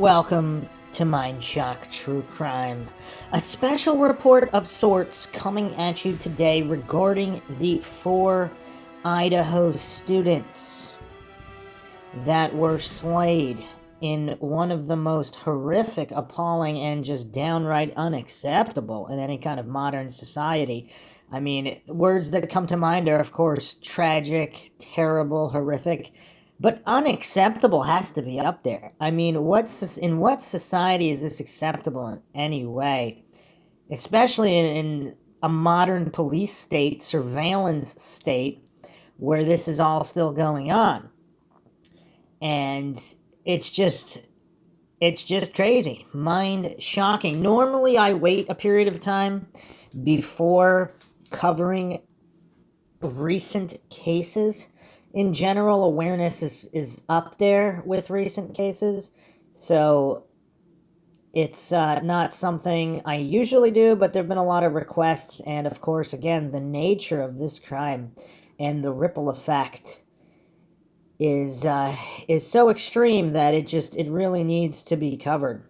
Welcome to MindShock True Crime, a special report of sorts coming at you today regarding the 4 Idaho students that were slayed in one of the most horrific, appalling, and just downright unacceptable in any kind of modern society. I mean, words that come to mind are, of course, tragic, terrible, horrific. But unacceptable has to be up there. I mean, in what society is this acceptable in any way? Especially in a modern police state, surveillance state, where this is all still going on. And it's just crazy. Mind shocking. Normally, I wait a period of time before covering recent cases. In general, awareness is up there with recent cases, so it's not something I usually do, but there have been a lot of requests, and of course, again, the nature of this crime and the ripple effect is so extreme that it really needs to be covered.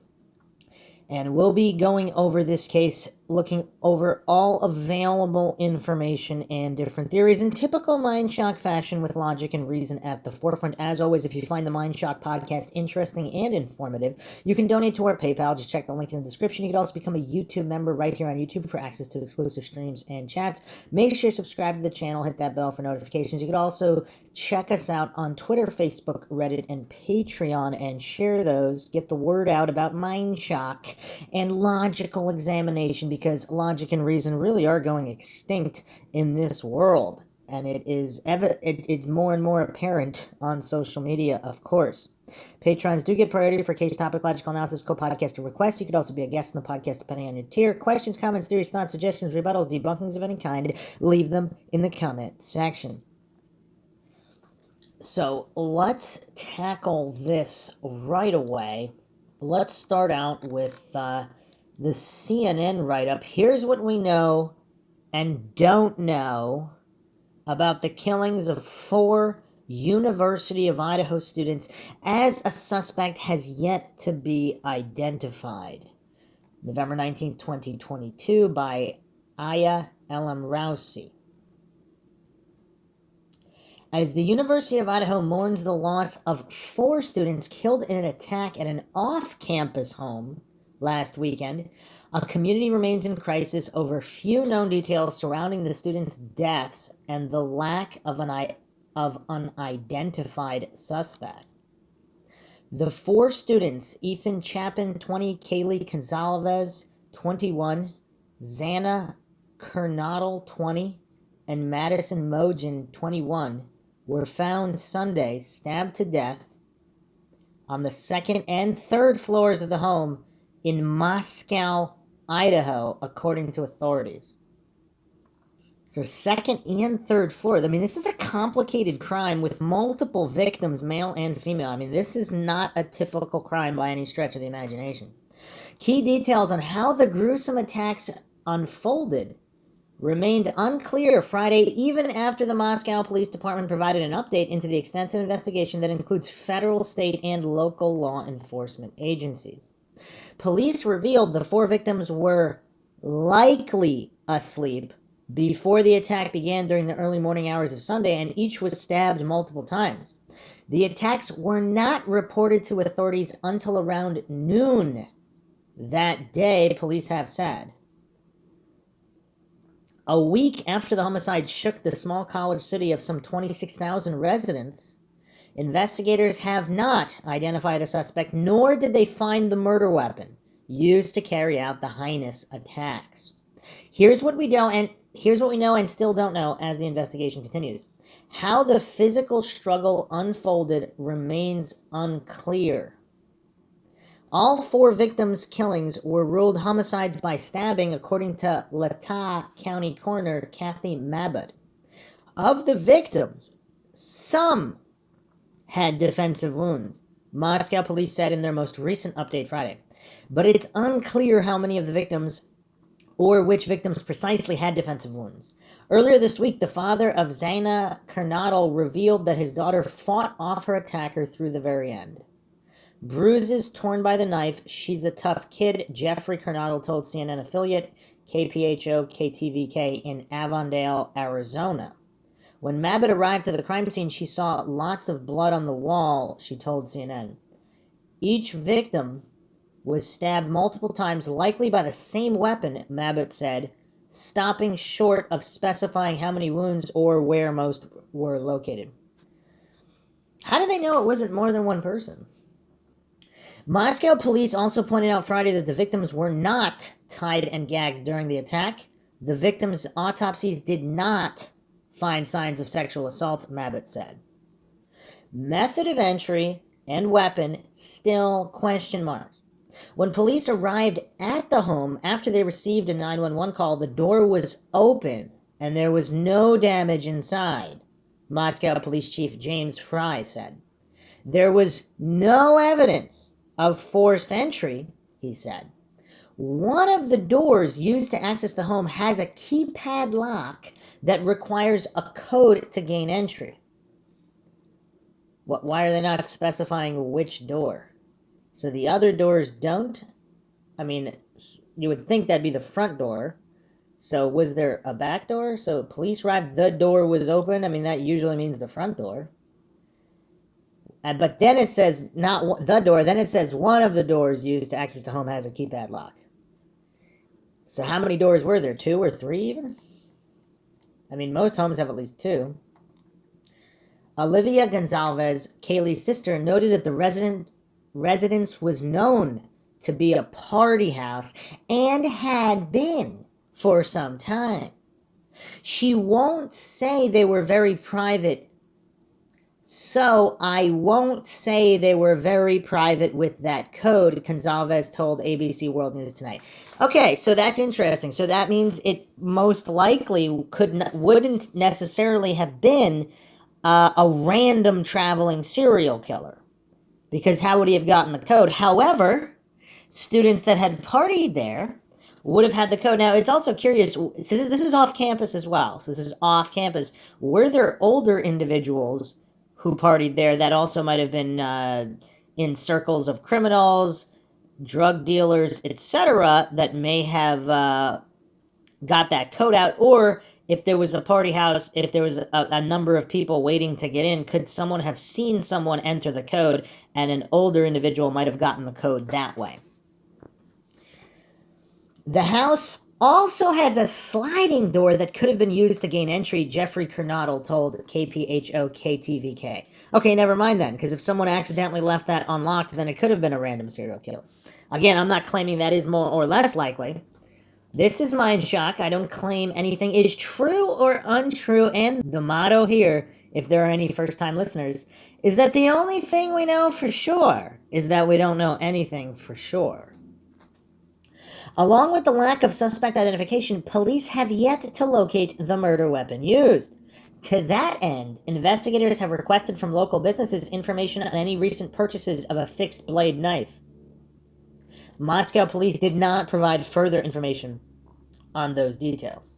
And we'll be going over this case, looking over all available information and different theories in typical MindShock fashion with logic and reason at the forefront. As always, if you find the MindShock podcast interesting and informative, you can donate to our PayPal. Just check the link in the description. You can also become a YouTube member right here on YouTube for access to exclusive streams and chats. Make sure you subscribe to the channel, hit that bell for notifications. You can also check us out on Twitter, Facebook, Reddit, and Patreon and share those. Get the word out about MindShock and logical examination, because logic and reason really are going extinct in this world, and it's more and more apparent on social media, of course. Patrons do get priority for case topic, logical analysis, co-podcaster requests. You could also be a guest on the podcast depending on your tier. Questions, comments, theories, thoughts, suggestions, rebuttals, debunkings of any kind, leave them in the comment section. So let's tackle this right away. Let's start out with the CNN write-up. Here's what we know and don't know about the killings of 4 University of Idaho students, as a suspect has yet to be identified. November 19th, 2022, by Aya L.M. Rousey. As the University of Idaho mourns the loss of 4 students killed in an attack at an off-campus home last weekend, a community remains in crisis over few known details surrounding the students' deaths and the lack of an identified suspect. The 4 students, Ethan Chapin, 20, Kaylee Gonzalez, 21, Xana Kernodle, 20, and Madison Mogen, 21, were found Sunday stabbed to death on the 2nd and 3rd floors of the home in Moscow, Idaho, according to authorities. So 2nd and 3rd floor. I mean, this is a complicated crime with multiple victims, male and female. I mean, this is not a typical crime by any stretch of the imagination. Key details on how the gruesome attacks unfolded remained unclear Friday, even after the Moscow Police Department provided an update into the extensive investigation that includes federal, state, and local law enforcement agencies. Police revealed the 4 victims were likely asleep before the attack began during the early morning hours of Sunday, and each was stabbed multiple times. The attacks were not reported to authorities until around noon that day, police have said. A week after the homicide shook the small college city of some 26,000 residents, investigators have not identified a suspect, nor did they find the murder weapon used to carry out the heinous attacks. Here's what we know and still don't know as the investigation continues. How the physical struggle unfolded remains unclear. All 4 victims' killings were ruled homicides by stabbing, according to Latah County Coroner Kathy Mabott. Of the victims, some had defensive wounds, Moscow police said in their most recent update Friday. But it's unclear how many of the victims or which victims precisely had defensive wounds. Earlier this week, the father of Xana Kernodle revealed that his daughter fought off her attacker through the very end. Bruises torn by the knife. She's a tough kid, Jeffrey Kernodle told CNN affiliate KPHO KTVK in Avondale, Arizona. When Mabbitt arrived to the crime scene, she saw lots of blood on the wall, she told CNN. Each victim was stabbed multiple times, likely by the same weapon, Mabbitt said, stopping short of specifying how many wounds or where most were located. How do they know it wasn't more than one person? Moscow police also pointed out Friday that the victims were not tied and gagged during the attack. The victims' autopsies did not find signs of sexual assault, Mabbitt said. Method of entry and weapon still question marks. When police arrived at the home after they received a 911 call, the door was open and there was no damage inside, Moscow Police Chief James Fry said. There was no evidence of forced entry, he said. One of the doors used to access the home has a keypad lock that requires a code to gain entry. Why are they not specifying which door? So the other doors don't? I mean, you would think that'd be the front door. So was there a back door? So police arrived, the door was open. I mean, that usually means the front door. But then it says not the door, then it says one of the doors used to access the home has a keypad lock. So how many doors were there? 2 or 3 even? I mean, most homes have at least 2. Olivia Gonzalez, Kaylee's sister, noted that the residence was known to be a party house and had been for some time. She won't say they were very private. So I won't say they were very private with that code, Gonzalez told ABC World News Tonight. Okay, so that's interesting. So that means it most likely wouldn't necessarily have been a random traveling serial killer, because how would he have gotten the code? However, students that had partied there would have had the code. Now, it's also curious, this is off campus as well. So this is off campus. Were there older individuals who partied there that also might have been in circles of criminals, drug dealers, etc., that may have got that code out? Or if there was a party house, if there was a number of people waiting to get in, could someone have seen someone enter the code and an older individual might have gotten the code that way? The house also has a sliding door that could have been used to gain entry, Jeffrey Kernodle told KPHO KTVK. Okay, never mind then, because if someone accidentally left that unlocked, then it could have been a random serial killer. Again, I'm not claiming that is more or less likely. This is MindShock. I don't claim anything is true or untrue, and the motto here, if there are any first-time listeners, is that the only thing we know for sure is that we don't know anything for sure. Along with the lack of suspect identification, police have yet to locate the murder weapon used. To that end, investigators have requested from local businesses information on any recent purchases of a fixed blade knife. Moscow police did not provide further information on those details.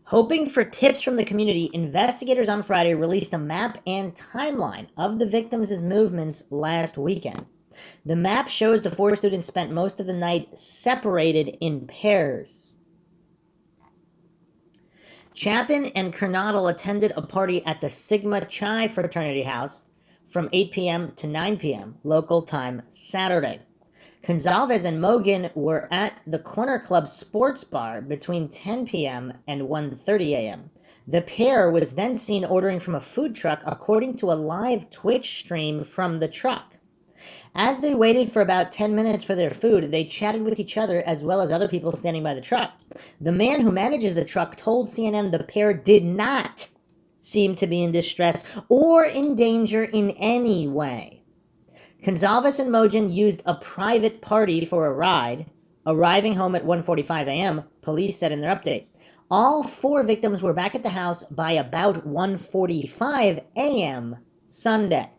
Hoping for tips from the community, investigators on Friday released a map and timeline of the victims' movements last weekend. The map shows the 4 students spent most of the night separated in pairs. Chapin and Kernodle attended a party at the Sigma Chi fraternity house from 8 p.m. to 9 p.m. local time Saturday. Gonzalez and Mogan were at the Corner Club sports bar between 10 p.m. and 1:30 a.m. The pair was then seen ordering from a food truck, according to a live Twitch stream from the truck. As they waited for about 10 minutes for their food, they chatted with each other as well as other people standing by the truck. The man who manages the truck told CNN the pair did not seem to be in distress or in danger in any way. Gonzalez and Mogan used a private party for a ride, arriving home at 1:45 a.m., police said in their update. All 4 victims were back at the house by about 1:45 a.m. Sunday.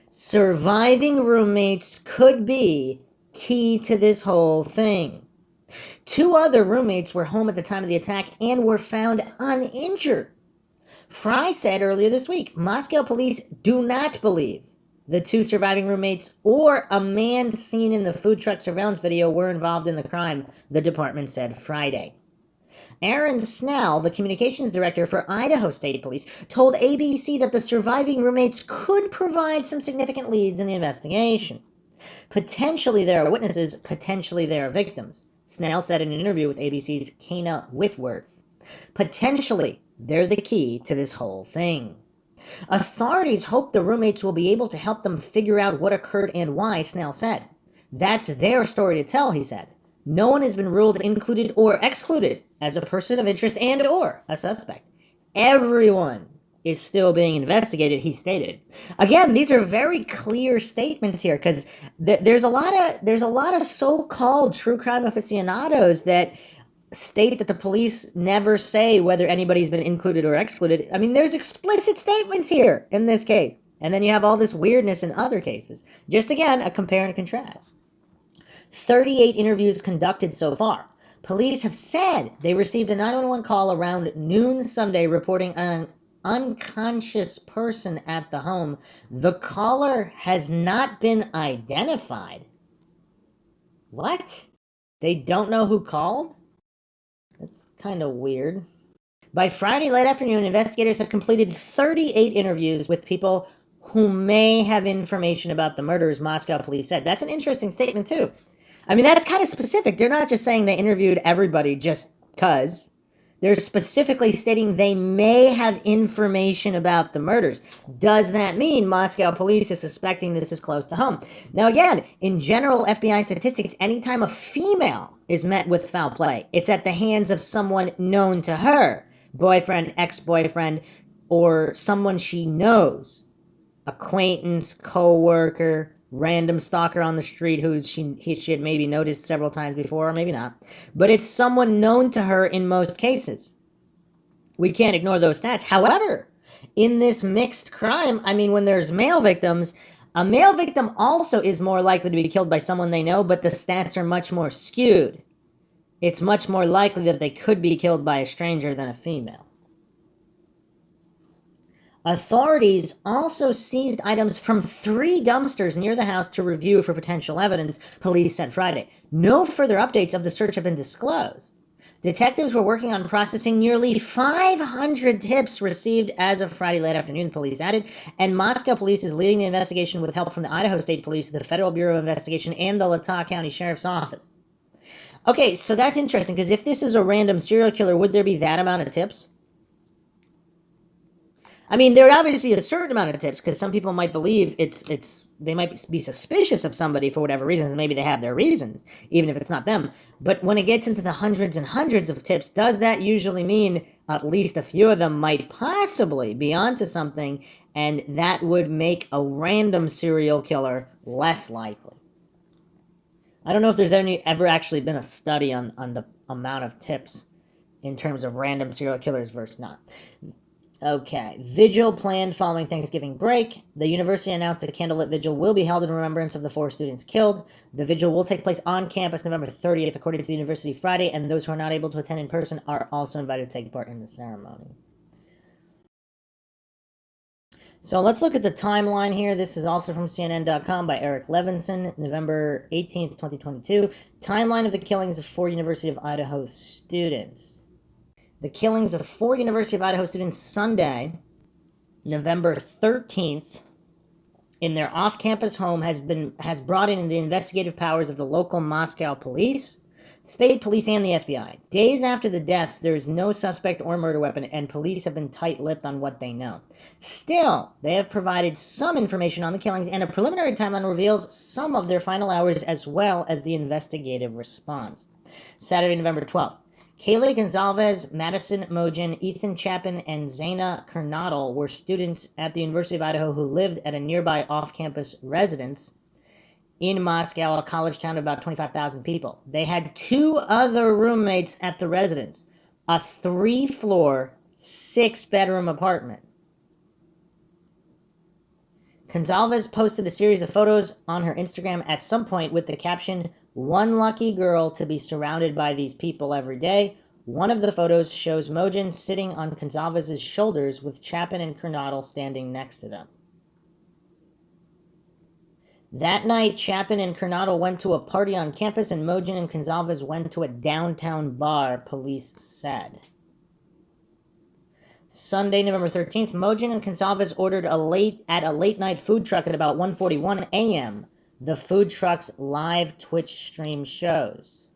Surviving roommates could be key to this whole thing. 2 other roommates were home at the time of the attack and were found uninjured. Fry said earlier this week, Moscow police do not believe the two surviving roommates or a man seen in the food truck surveillance video were involved in the crime, the department said Friday. Aaron Snell, the communications director for Idaho State Police, told ABC that the surviving roommates could provide some significant leads in the investigation. Potentially there are witnesses, potentially there are victims, Snell said in an interview with ABC's Kana Whitworth. Potentially, they're the key to this whole thing. Authorities hope the roommates will be able to help them figure out what occurred and why, Snell said. That's their story to tell, he said. No one has been ruled included or excluded as a person of interest and or a suspect. Everyone is still being investigated, he stated. Again, these are very clear statements here because there's a lot of so-called true crime aficionados that state that the police never say whether anybody's been included or excluded. I mean, there's explicit statements here in this case. And then you have all this weirdness in other cases. Just again, a compare and contrast. 38 interviews conducted so far. Police have said they received a 911 call around noon Sunday reporting an unconscious person at the home. The caller has not been identified. What? They don't know who called? That's kind of weird. By Friday late afternoon, investigators had completed 38 interviews with people who may have information about the murders, Moscow police said. That's an interesting statement, too. I mean, that's kind of specific. They're not just saying they interviewed everybody just because. They're specifically stating they may have information about the murders. Does that mean Moscow police is suspecting this is close to home? Now, again, in general FBI statistics, anytime a female is met with foul play, it's at the hands of someone known to her, boyfriend, ex-boyfriend, or someone she knows, acquaintance, co-worker, random stalker on the street who she had maybe noticed several times before, or maybe not. But it's someone known to her in most cases. We can't ignore those stats. However, in this mixed crime, I mean, when there's male victims, a male victim also is more likely to be killed by someone they know, but the stats are much more skewed. It's much more likely that they could be killed by a stranger than a female. Authorities also seized items from 3 dumpsters near the house to review for potential evidence, police said Friday. No further updates of the search have been disclosed. Detectives were working on processing nearly 500 tips received as of Friday late afternoon, police added, and Moscow police is leading the investigation with help from the Idaho State Police, the Federal Bureau of Investigation, and the Latah County Sheriff's Office. Okay, so that's interesting, because if this is a random serial killer, would there be that amount of tips? I mean, there would obviously be a certain amount of tips, because some people might believe they might be suspicious of somebody for whatever reasons, and maybe they have their reasons, even if it's not them. But when it gets into the hundreds and hundreds of tips, does that usually mean at least a few of them might possibly be onto something, and that would make a random serial killer less likely? I don't know if there's ever actually been a study on the amount of tips in terms of random serial killers versus not. Okay, vigil planned following Thanksgiving break. The university announced a candlelit vigil will be held in remembrance of the 4 students killed. The vigil will take place on campus November 30th, according to the university Friday, and those who are not able to attend in person are also invited to take part in the ceremony. So let's look at the timeline here. This is also from CNN.com by Eric Levinson, November 18th, 2022. Timeline of the killings of 4 University of Idaho students. The killings of 4 University of Idaho students Sunday, November 13th, in their off-campus home has brought in the investigative powers of the local Moscow police, state police, and the FBI. Days after the deaths, there is no suspect or murder weapon, and police have been tight-lipped on what they know. Still, they have provided some information on the killings, and a preliminary timeline reveals some of their final hours as well as the investigative response. Saturday, November 12th. Kaylee Gonzalez, Madison Mogen, Ethan Chapin, and Zaina Kernodle were students at the University of Idaho who lived at a nearby off-campus residence in Moscow, a college town of about 25,000 people. They had 2 other roommates at the residence, a 3-floor, 6-bedroom apartment. Gonzalez posted a series of photos on her Instagram at some point with the caption, "One lucky girl to be surrounded by these people every day." One of the photos shows Mogen sitting on Gonzalez's shoulders with Chapin and Kernodle standing next to them. That night, Chapin and Coronado went to a party on campus, and Mogen and Gonzalez went to a downtown bar, police said. Sunday, November 13th, Mogen and Gonzalez ordered at a late-night food truck at about 1:41 a.m. The food truck's live Twitch stream shows.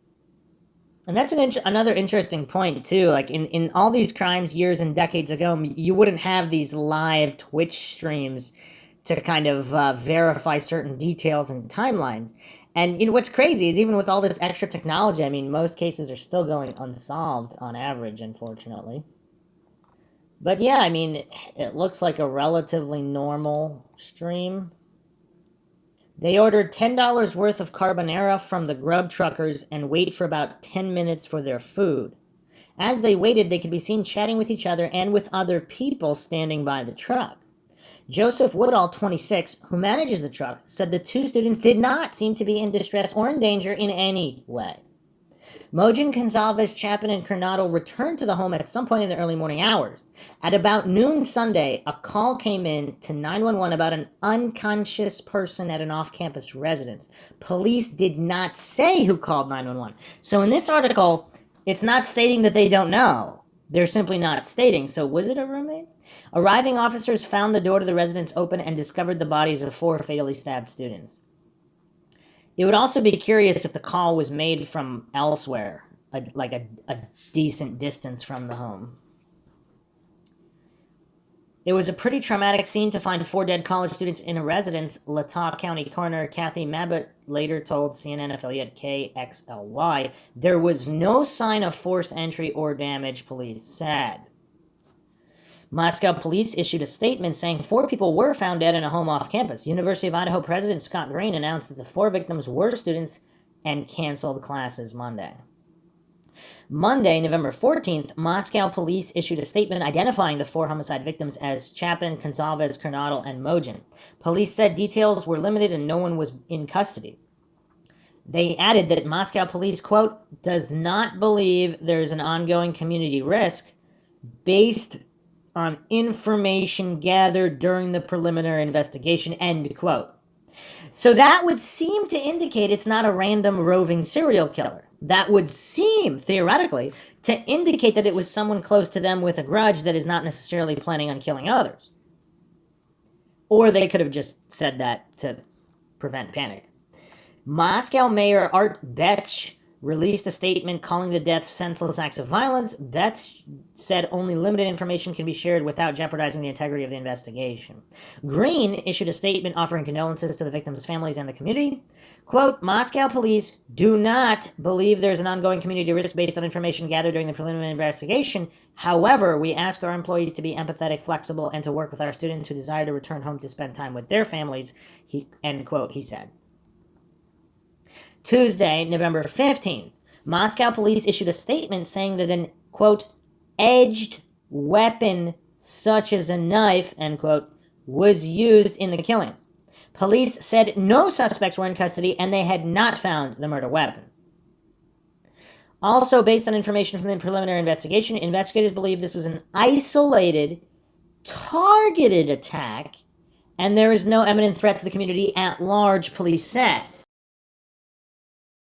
And that's another interesting point, too. Like, in all these crimes years and decades ago, you wouldn't have these live Twitch streams to kind of verify certain details and timelines. And what's crazy is even with all this extra technology, I mean, most cases are still going unsolved on average, unfortunately. But yeah, I mean, it looks like a relatively normal stream. They ordered $10 worth of carbonara from the grub truckers and wait for about 10 minutes for their food. As they waited, they could be seen chatting with each other and with other people standing by the truck. Joseph Woodall, 26, who manages the truck, said the two students did not seem to be in distress or in danger in any way. Mogen, Gonzalez, Chapin, and Coronado returned to the home at some point in the early morning hours. At about noon Sunday, a call came in to 911 about an unconscious person at an off-campus residence. Police did not say who called 911. So in this article, it's not stating that they don't know. They're simply not stating. So was it a roommate? Arriving officers found the door to the residence open and discovered the bodies of 4 fatally stabbed students. It would also be curious if the call was made from elsewhere, like a decent distance from the home. It was a pretty traumatic scene to find 4 dead college students in a residence, Latah County Coroner Kathy Mabbutt later told CNN affiliate KXLY. There was no sign of forced entry or damage, police said. Moscow police issued a statement saying 4 people were found dead in a home off campus. University of Idaho President Scott Green announced that the 4 victims were students and canceled classes Monday. Monday, November 14th, Moscow police issued a statement identifying the 4 homicide victims as Chapin, Gonzalez, Coronado, and Mogen. Police said details were limited and no one was in custody. They added that Moscow police, quote, does not believe there is an ongoing community risk based on information gathered during the preliminary investigation, end quote. So that would seem to indicate it's not a random roving serial killer. That would seem, theoretically, to indicate that it was someone close to them with a grudge that is not necessarily planning on killing others. Or they could have just said that to prevent panic. Moscow Mayor Art Betsch released a statement calling the deaths senseless acts of violence. Betsch said only limited information can be shared without jeopardizing the integrity of the investigation. Green issued a statement offering condolences to the victims' families and the community. Quote, Moscow police do not believe there's an ongoing community risk based on information gathered during the preliminary investigation. However, we ask our employees to be empathetic, flexible, and to work with our students who desire to return home to spend time with their families, end quote, he said. Tuesday, November 15th, Moscow police issued a statement saying that an, quote, edged weapon such as a knife, end quote, was used in the killings. Police said no suspects were in custody and they had not found the murder weapon. Also, based on information from the preliminary investigation, investigators believe this was an isolated, targeted attack, and there is no imminent threat to the community at large, police said.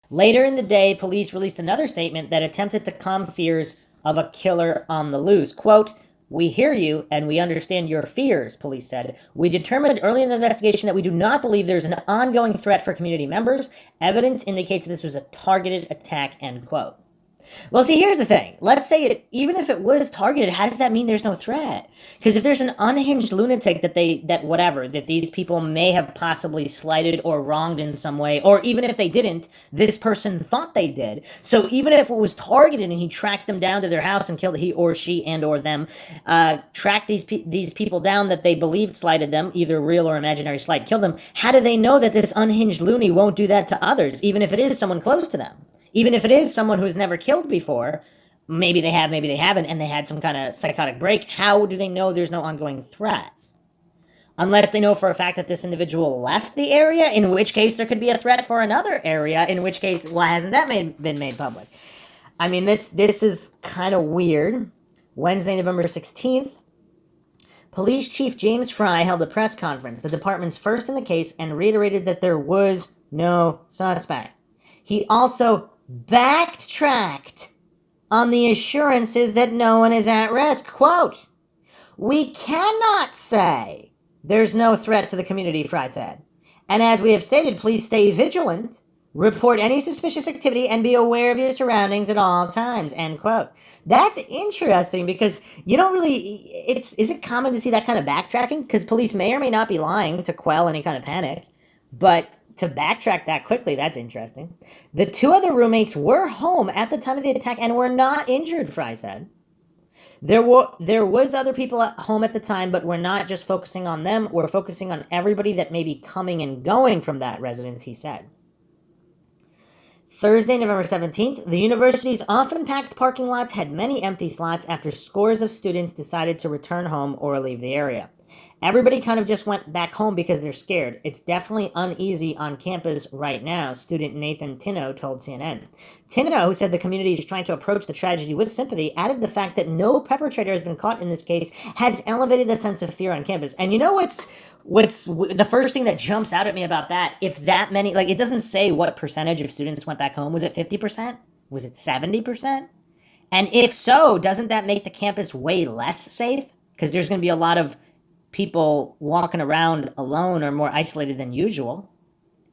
Later in the day, police released another statement that attempted to calm fears of a killer on the loose. Quote, we hear you and we understand your fears, police said. We determined early in the investigation that we do not believe there's an ongoing threat for community members. Evidence indicates this was a targeted attack, end quote. Well, see, here's the thing. Let's say even if it was targeted, how does that mean there's no threat? Because if there's an unhinged lunatic that these people may have possibly slighted or wronged in some way, or even if they didn't, this person thought they did. So even if it was targeted and he tracked them down to their house and killed, he or she and or them, tracked these people down that they believed slighted them, either real or imaginary slight, killed them, how do they know that this unhinged loony won't do that to others, even if it is someone close to them? Even if it is someone who's never killed before, maybe they have, maybe they haven't, and they had some kind of psychotic break, how do they know there's no ongoing threat? Unless they know for a fact that this individual left the area, in which case there could be a threat for another area, in which case, why hasn't that been made public? I mean, this is kind of weird. Wednesday, November 16th, Police Chief James Fry held a press conference, the department's first in the case, and reiterated that there was no suspect. He also backtracked on the assurances that no one is at risk. Quote, "We cannot say there's no threat to the community," Fry said. "And as we have stated, please stay vigilant, report any suspicious activity, and be aware of your surroundings at all times," end quote. That's interesting because you don't really, is it common to see that kind of backtracking? Because police may or may not be lying to quell any kind of panic, but to backtrack that quickly, that's interesting. The two other roommates were home at the time of the attack and were not injured, Fry said. There was other people at home at the time, but we're not just focusing on them. We're focusing on everybody that may be coming and going from that residence, he said. Thursday, November 17th, the university's often packed parking lots had many empty slots after scores of students decided to return home or leave the area. Everybody kind of just went back home because they're scared. It's definitely uneasy on campus right now, student Nathan Tino told CNN. Tino, who said the community is trying to approach the tragedy with sympathy, added the fact that no perpetrator has been caught in this case has elevated the sense of fear on campus. And you know what's the first thing that jumps out at me about that? If that many, like, it doesn't say what percentage of students went back home. Was it 50%? Was it 70%? And if so, doesn't that make the campus way less safe? Because there's going to be a lot of people walking around alone or more isolated than usual,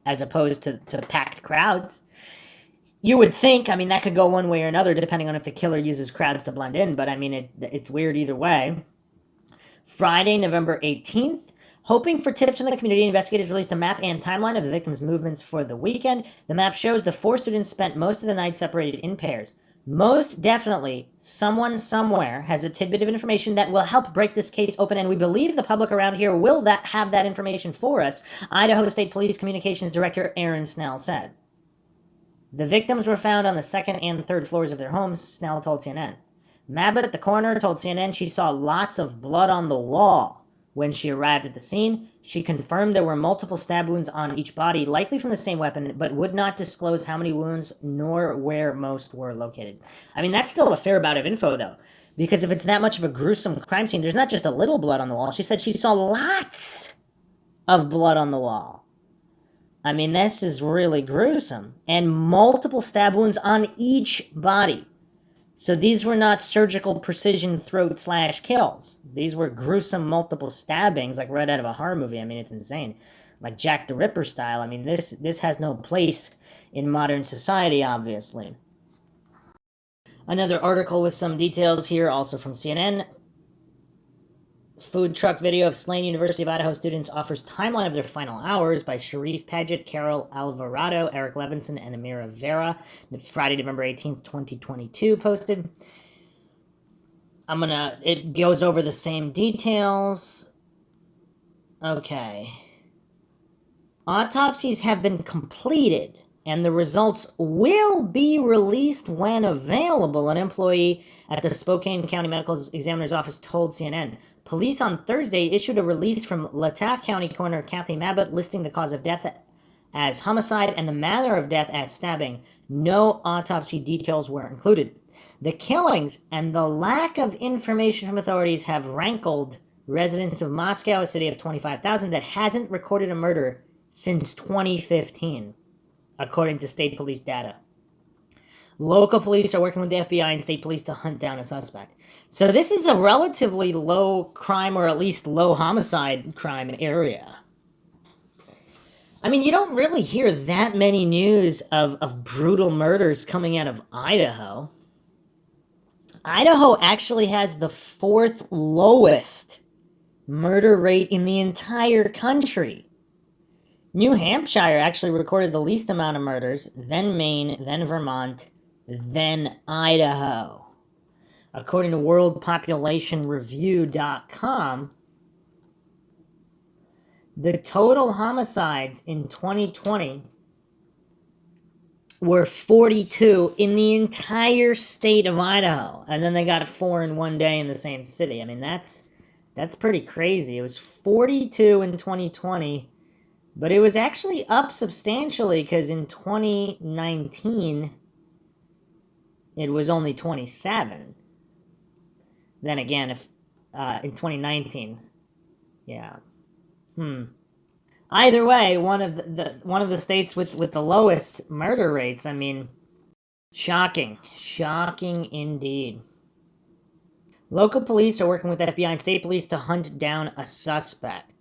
as opposed to packed crowds. You would think, I mean, that could go one way or another, depending on if the killer uses crowds to blend in, but I mean, it's weird either way. Friday, November 18th, hoping for tips from the community, investigators released a map and timeline of the victims' movements for the weekend. The map shows the 4 students spent most of the night separated in pairs. Most definitely, someone somewhere has a tidbit of information that will help break this case open, and we believe the public around here will have that information for us, Idaho State Police Communications Director Aaron Snell said. The victims were found on the 2nd and 3rd floors of their homes, Snell told CNN. Mabott at the coroner told CNN she saw lots of blood on the wall. When she arrived at the scene, she confirmed there were multiple stab wounds on each body, likely from the same weapon, but would not disclose how many wounds nor where most were located. I mean, that's still a fair amount of info, though, because if it's that much of a gruesome crime scene, there's not just a little blood on the wall. She said she saw lots of blood on the wall. I mean, this is really gruesome. And multiple stab wounds on each body. So these were not surgical precision throat/kills. These were gruesome multiple stabbings, like right out of a horror movie. I mean, it's insane. Like Jack the Ripper style. I mean, this has no place in modern society, obviously. Another article with some details here, also from CNN. Food truck video of slain University of Idaho students offers timeline of their final hours by Sharif Paget, Carol Alvarado, Eric Levinson, and Amira Vera. Friday, November 18th, 2022 posted. It goes over the same details. Okay. Autopsies have been completed, and the results will be released when available, an employee at the Spokane County Medical Examiner's Office told CNN. Police on Thursday issued a release from Latah County Coroner Kathy Mabott listing the cause of death as homicide and the manner of death as stabbing. No autopsy details were included. The killings and the lack of information from authorities have rankled residents of Moscow, a city of 25,000 that hasn't recorded a murder since 2015, according to state police data. Local police are working with the FBI and state police to hunt down a suspect. So this is a relatively low crime, or at least low homicide crime area. I mean, you don't really hear that many news of brutal murders coming out of Idaho. Idaho actually has the 4th lowest murder rate in the entire country. New Hampshire actually recorded the least amount of murders, then Maine, then Vermont, then Idaho. According to worldpopulationreview.com, the total homicides in 2020 were 42 in the entire state of Idaho. And then they got 4 in one day in the same city. I mean, that's pretty crazy. It was 42 in 2020, but it was actually up substantially because in 2019, it was only 27. Then again, if in 2019, Yeah. Either way, one of the states with the lowest murder rates. I mean, shocking. Shocking indeed. Local police are working with FBI and state police to hunt down a suspect.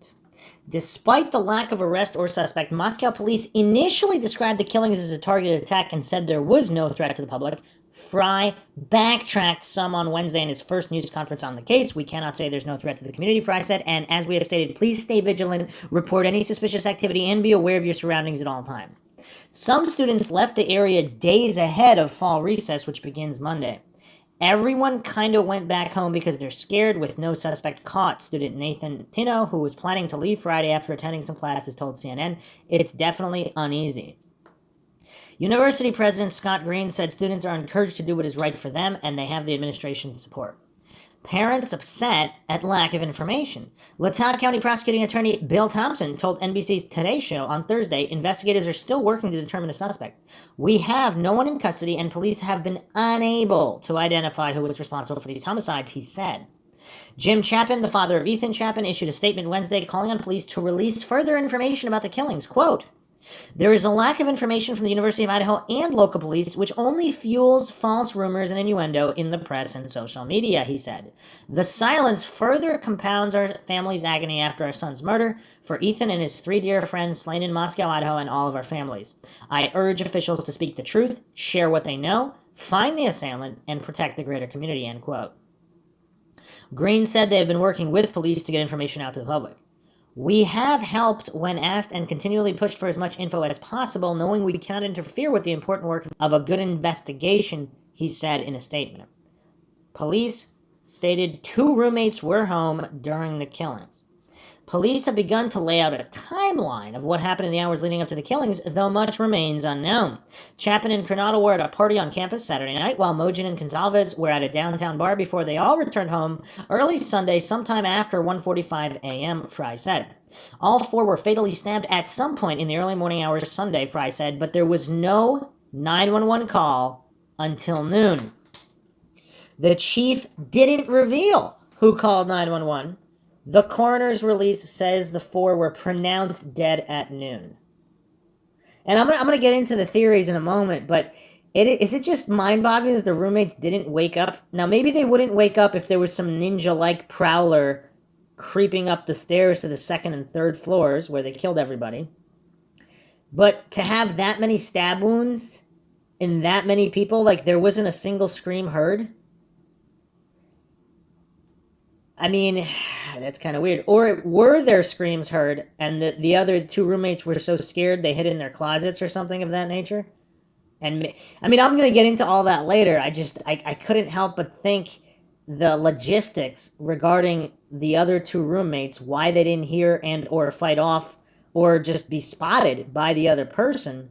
Despite the lack of arrest or suspect, Moscow police initially described the killings as a targeted attack and said there was no threat to the public. Fry backtracked some on Wednesday in his first news conference on the case. We cannot say there's no threat to the community, Fry said, and as we have stated, please stay vigilant, report any suspicious activity, and be aware of your surroundings at all times. Some students left the area days ahead of fall recess, which begins Monday. Everyone kind of went back home because they're scared with no suspect caught, student Nathan Tino, who was planning to leave Friday after attending some classes, told CNN. It's definitely uneasy. University President Scott Green said students are encouraged to do what is right for them, and they have the administration's support. Parents upset at lack of information. Latah County Prosecuting Attorney Bill Thompson told NBC's Today Show on Thursday investigators are still working to determine a suspect. We have no one in custody, and police have been unable to identify who was responsible for these homicides, he said. Jim Chapin, the father of Ethan Chapin, issued a statement Wednesday calling on police to release further information about the killings. Quote, there is a lack of information from the University of Idaho and local police, which only fuels false rumors and innuendo in the press and social media, he said. The silence further compounds our family's agony after our son's murder, for Ethan and his 3 dear friends slain in Moscow, Idaho, and all of our families. I urge officials to speak the truth, share what they know, find the assailant, and protect the greater community, end quote. Green said they have been working with police to get information out to the public. We have helped when asked and continually pushed for as much info as possible, knowing we cannot interfere with the important work of a good investigation, he said in a statement. Police stated 2 roommates were home during the killings. Police have begun to lay out a timeline of what happened in the hours leading up to the killings, though much remains unknown. Chapin and Coronado were at a party on campus Saturday night, while Mogen and Gonzalez were at a downtown bar before they all returned home early Sunday, sometime after 1:45 a.m., Fry said. All 4 were fatally stabbed at some point in the early morning hours Sunday, Fry said, but there was no 911 call until noon. The chief didn't reveal who called 911. The coroner's release says the 4 were pronounced dead at noon. And I'm gonna get into the theories in a moment, but is it just mind-boggling that the roommates didn't wake up? Now, maybe they wouldn't wake up if there was some ninja-like prowler creeping up the stairs to the 2nd and 3rd floors where they killed everybody. But to have that many stab wounds in that many people, like there wasn't a single scream heard? I mean, that's kind of weird. Or were there screams heard and the other 2 roommates were so scared they hid in their closets or something of that nature? And I mean, I'm going to get into all that later. I couldn't help but think the logistics regarding the other 2 roommates, why they didn't hear and or fight off or just be spotted by the other person.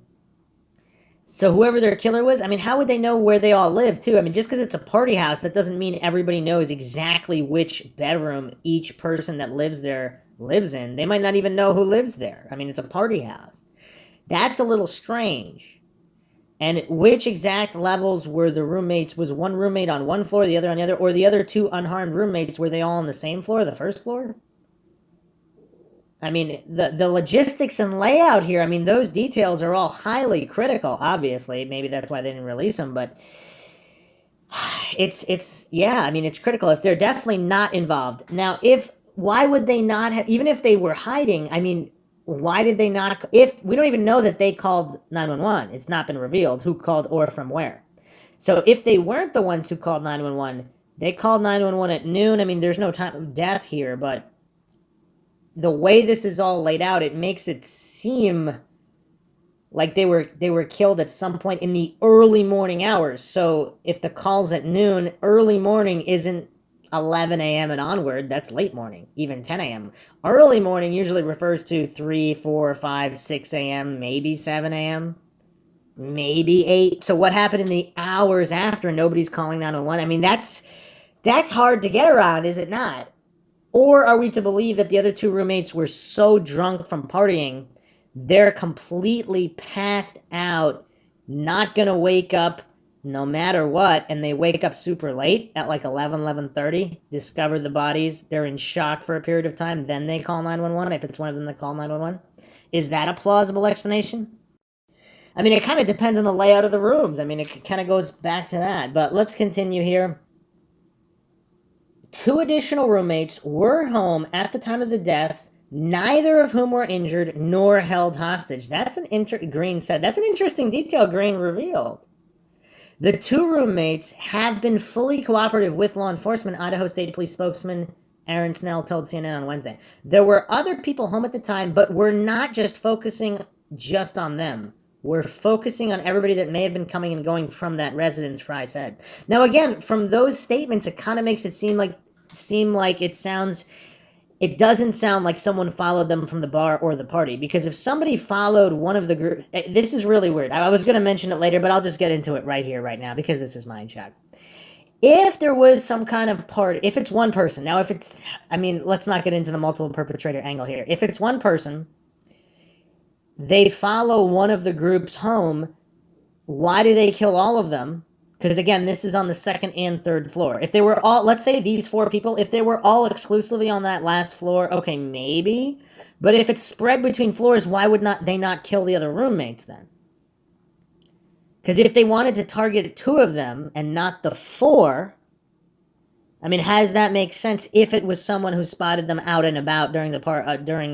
So whoever their killer was, I mean, how would they know where they all live, too? I mean, just because it's a party house, that doesn't mean everybody knows exactly which bedroom each person that lives there lives in. They might not even know who lives there. I mean, it's a party house. That's a little strange. And which exact levels were the roommates? Was one roommate on one floor, the other on the other? Or the other 2 unharmed roommates, were they all on the same floor, the first floor? I mean, the logistics and layout here, I mean, those details are all highly critical, obviously. Maybe that's why they didn't release them, but yeah, I mean, it's critical if they're definitely not involved. Now, why would they not have, even if they were hiding, I mean, why did they not, if, we don't even know that they called 911. It's not been revealed who called or from where. So if they weren't the ones who called 911, they called 911 at noon. I mean, there's no time of death here, but the way this is all laid out, it makes it seem like they were killed at some point in the early morning hours. So if the call's at noon, early morning isn't 11 a.m. and onward. That's late morning, even 10 a.m. Early morning usually refers to 3, 4, 5, 6 a.m., maybe 7 a.m., maybe 8. So what happened in the hours after nobody's calling 911? I mean, that's hard to get around, is it not? Or are we to believe that the other 2 roommates were so drunk from partying, they're completely passed out, not going to wake up no matter what, and they wake up super late at like 11:30, discover the bodies, they're in shock for a period of time, then they call 911, if it's one of them that call 911. Is that a plausible explanation? I mean, it kind of depends on the layout of the rooms. I mean, it kind of goes back to that. But let's continue here. 2 additional roommates were home at the time of the deaths, neither of whom were injured nor held hostage. That's Green said. That's an interesting detail Green revealed. The 2 roommates have been fully cooperative with law enforcement, Idaho State Police spokesman Aaron Snell told CNN on Wednesday. There were other people home at the time, but we're not just focusing just on them. We're focusing on everybody that may have been coming and going from that residence, Fry said. Now, again, from those statements, it kind of makes it seem like it doesn't sound like someone followed them from the bar or the party, because if somebody followed one of the group, this is really weird. I was going to mention it later, but I'll just get into it right here, right now, because this is MINDSHOCK. If there was some kind of party, if it's one person, now if it's, I mean, let's not get into the multiple perpetrator angle here. If it's one person, they follow one of the groups home, why do they kill all of them? Because again, this is on the 2nd and 3rd floor. If they were all, let's say these 4 people, if they were all exclusively on that last floor, okay, maybe. But if it's spread between floors, why would they not kill the other roommates then? Because if they wanted to target 2 of them and not the 4, I mean, how does that make sense if it was someone who spotted them out and about during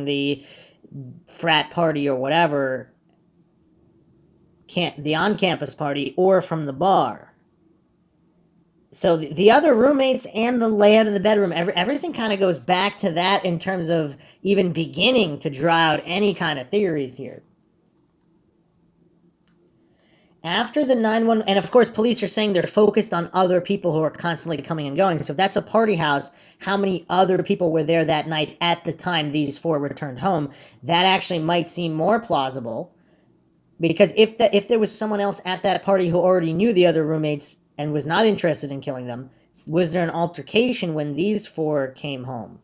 the frat party or whatever, the on-campus party, or from the bar? So the other roommates and the layout of the bedroom, everything kind of goes back to that in terms of even beginning to draw out any kind of theories here. After the 911, and of course police are saying they're focused on other people who are constantly coming and going. So if that's a party house, how many other people were there that night at the time these 4 returned home? That actually might seem more plausible, because if there was someone else at that party who already knew the other roommates and was not interested in killing them, was there an altercation when these 4 came home?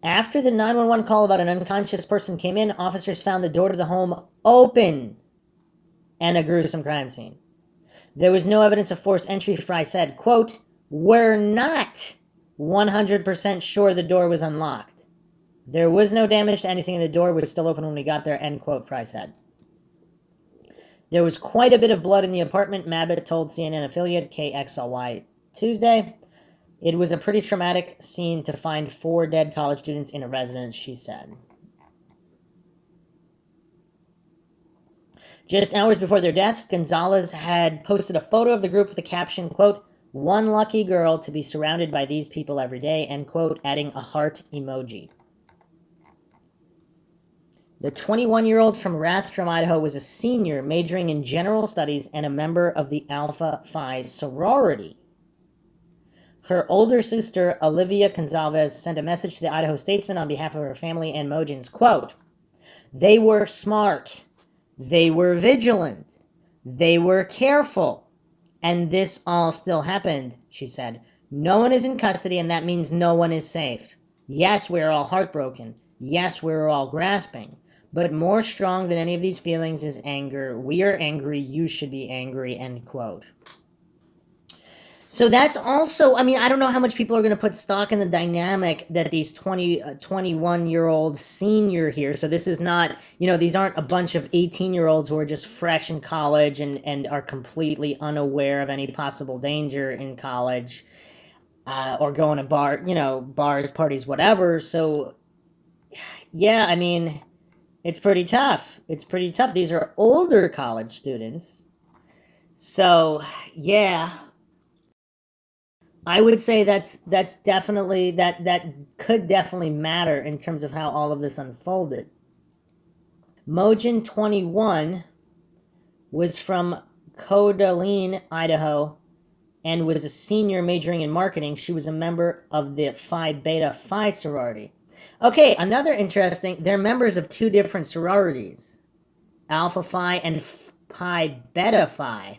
After the 911 call about an unconscious person came in, officers found the door to the home open and a gruesome crime scene. There was no evidence of forced entry, Fry said. Quote, "We're not 100% sure the door was unlocked. There was no damage to anything and the door was still open when we got there," end quote, Fry said. There was quite a bit of blood in the apartment, Mabbitt told CNN affiliate KXLY Tuesday. It was a pretty traumatic scene to find 4 dead college students in a residence, she said. Just hours before their deaths, Gonzalez had posted a photo of the group with the caption, quote, "One lucky girl to be surrounded by these people every day," end quote, adding a heart emoji. The 21-year-old from Rathdrum, Idaho, was a senior majoring in general studies and a member of the Alpha Phi sorority. Her older sister, Olivia Gonzalez, sent a message to the Idaho Statesman on behalf of her family and Mojins. Quote, "They were smart. They were vigilant. They were careful. And this all still happened," she said. "No one is in custody, and that means no one is safe. Yes, we're all heartbroken. Yes, we're all grasping. But more strong than any of these feelings is anger. We are angry. You should be angry," end quote. So that's also, I mean, I don't know how much people are going to put stock in the dynamic that these 21-year-old senior here. So this is not, these aren't a bunch of 18-year-olds who are just fresh in college and are completely unaware of any possible danger in college, or going to bars, parties, whatever. So yeah, I mean, it's pretty tough. It's pretty tough. These are older college students. So yeah, I would say that's definitely, that could definitely matter in terms of how all of this unfolded. Mojin, 21, was from Coeur d'Alene, Idaho, and was a senior majoring in marketing. She was a member of the Phi Beta Phi sorority. Okay, another interesting, they're members of 2 different sororities, Alpha Phi and Pi Beta Phi.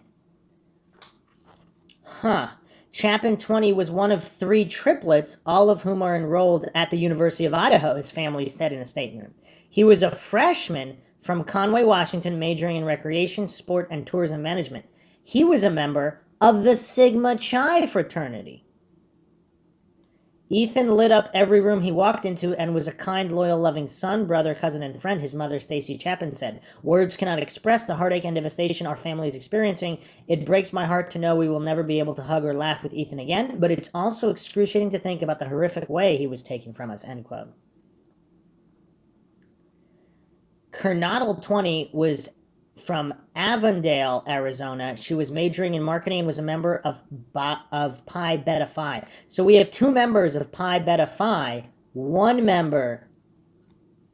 Huh. Chapin, 20, was one of 3 triplets, all of whom are enrolled at the University of Idaho, his family said in a statement. He was a freshman from Conway, Washington, majoring in recreation, sport, and tourism management. He was a member of the Sigma Chi fraternity. Ethan lit up every room he walked into and was a kind, loyal, loving son, brother, cousin, and friend, his mother, Stacy Chapin, said. Words cannot express the heartache and devastation our family is experiencing. It breaks my heart to know we will never be able to hug or laugh with Ethan again, but it's also excruciating to think about the horrific way he was taken from us, end quote. Kernodle 20 was from Avondale, Arizona. She was majoring in marketing and was a member of Pi Beta Phi. So we have two members of Pi Beta Phi, one member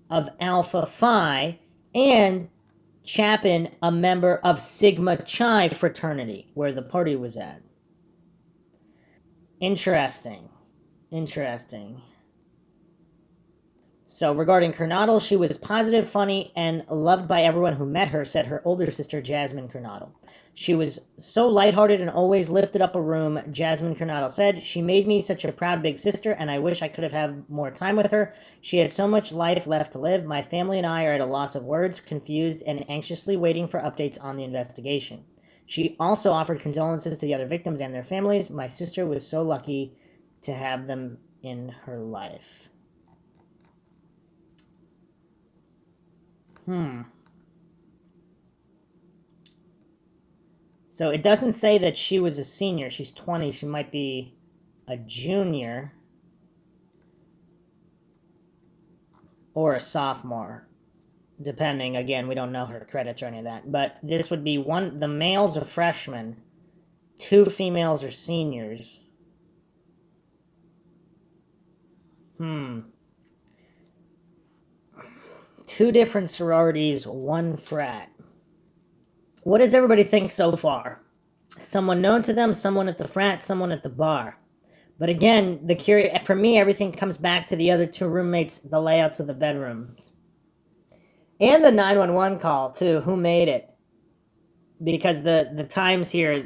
of Alpha Phi, and Chapin, a member of Sigma Chi fraternity, where the party was at. Interesting. So regarding Kernodle, she was positive, funny, and loved by everyone who met her, said her older sister, Jasmine Kernodle. She was so lighthearted and always lifted up a room, Jasmine Kernodle said. She made me such a proud big sister, and I wish I could have had more time with her. She had so much life left to live. My family and I are at a loss of words, confused, and anxiously waiting for updates on the investigation. She also offered condolences to the other victims and their families. My sister was so lucky to have them in her life. So it doesn't say that she was a senior. She's 20. She might be a junior or a sophomore, depending. Again, we don't know her credits or any of that. But this would be the male's a freshman, two females are seniors. Two different sororities, one frat. What does everybody think so far? Someone known to them, someone at the frat, someone at the bar. But again, for me, everything comes back to the other two roommates, the layouts of the bedrooms. And the 911 call, too. Who made it? Because the times here,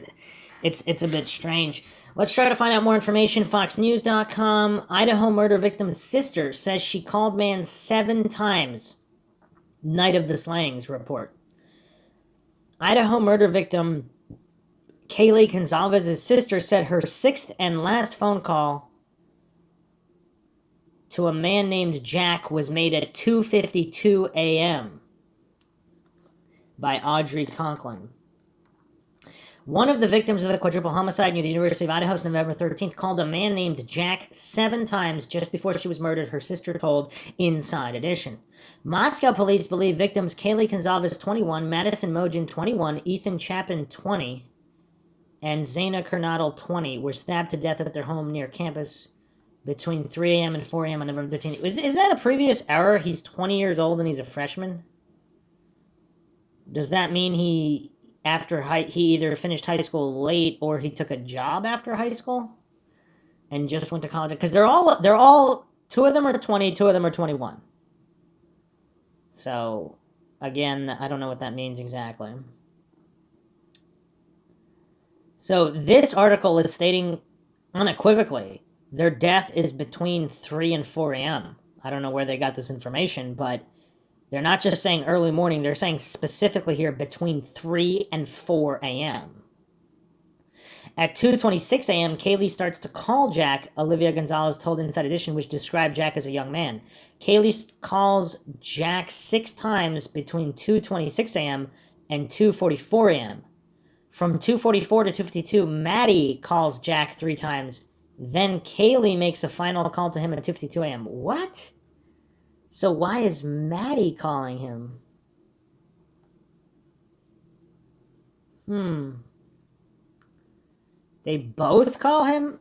it's a bit strange. Let's try to find out more information. FoxNews.com. Idaho murder victim's sister says she called man 7 times. Night of the slayings report. Idaho murder victim Kaylee Gonzalez's sister said her 6th and last phone call to a man named Jack was made at 2:52 a.m. by Audrey Conklin. One of the victims of the quadruple homicide near the University of Idaho, November 13th, called a man named Jack 7 times just before she was murdered, her sister told Inside Edition. Moscow police believe victims Kaylee Gonzalez, 21, Madison Mogen, 21, Ethan Chapin, 20, and Zaina Kernodle, 20, were stabbed to death at their home near campus between 3 a.m. and 4 a.m. on November 13th. Is that a previous error? He's 20 years old and he's a freshman? Does that mean he either finished high school late or he took a job after high school and just went to college? Because they're all 2 of them are 20, 2 of them are 21. So again, I don't know what that means exactly. So this article is stating unequivocally their death is between 3 and 4 a.m. I don't know where they got this information, but they're not just saying early morning, they're saying specifically here between 3 and 4 a.m. At 2:26 a.m., Kaylee starts to call Jack, Olivia Gonzalez told Inside Edition, which described Jack as a young man. Kaylee calls Jack 6 times between 2:26 a.m. and 2:44 a.m. From 2:44 to 2:52, Maddie calls Jack 3 times. Then Kaylee makes a final call to him at 2:52 a.m. What? So why is Maddie calling him? They both call him?